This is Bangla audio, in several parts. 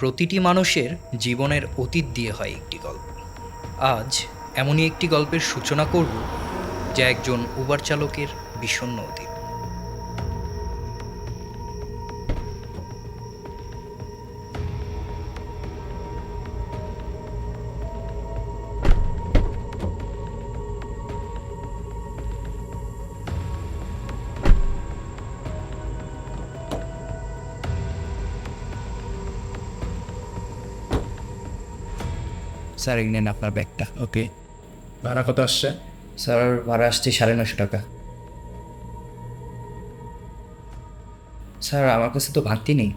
প্রতিটি মানুষের জীবনের অতীত দিয়ে হয় একটি গল্প। আজ এমনই একটি গল্পের সূচনা করব, যা একজন উবার চালকের বিষণ্ণ অতীত। স্যার এই নেন আপনার ব্যাগটা। ওকে, ভাড়া কত আসছে? স্যার ভাড়া আসছে 950 টাকা। স্যার আমার কাছে তো ভাঙতি নেই।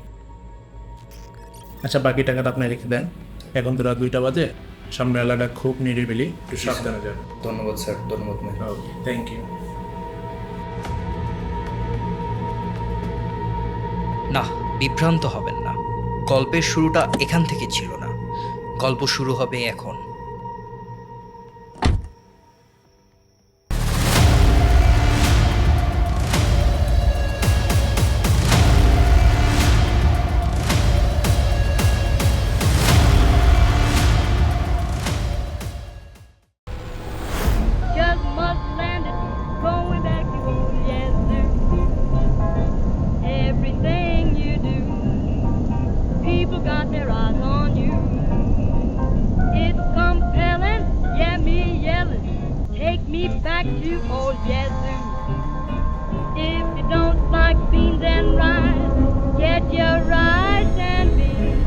আচ্ছা, বাকি টাকাটা আপনি রেখে দেন। এখন তো রাত 2টা বাজে, সামনে এলাকা খুব নিরিবিলি, একটু সাবধানে যান। ধন্যবাদ স্যার, ধন্যবাদ ম্যাম। Okay, thank you. না, বিভ্রান্ত হবেন না। গল্পের শুরুটা এখান থেকে ছিল না। গল্প শুরু হবে এখন। Just must landed, going back to old Yazoo. Everything you do, people got their eyes on you. It's compelling, yeah, me yelling, take me back to old Yazoo. If you don't like beans and rice, get your rice and beans.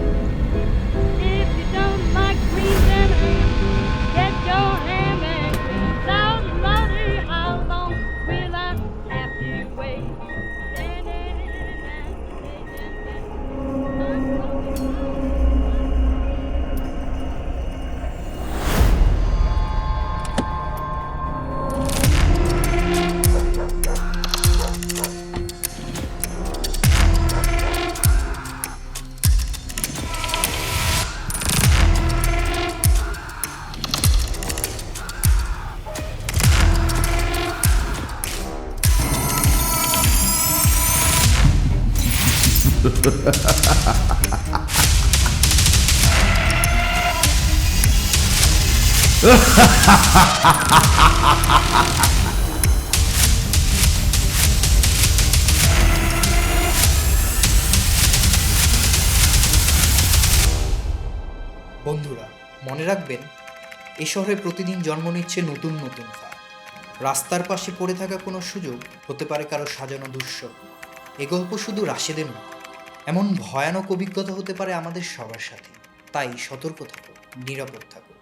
If you don't like greens and eggs, get your ham and greens. Lord, Lordy, how long will I have to wait? বন্ধুরা, মনে রাখবেন, এ শহরে প্রতিদিন জন্ম নিচ্ছে নতুন নতুন ফাঁদ। রাস্তার পাশে পড়ে থাকা কোনো সুযোগ হতে পারে কারো সাজানো দুঃস্বপ্ন। এ গল্প শুধু রাশেদের নয়, এমন ভয়ানক অভিজ্ঞতা হতে পারে আমাদের সবার সাথে। তাই সতর্ক থাকো, নিরাপদ থাকো।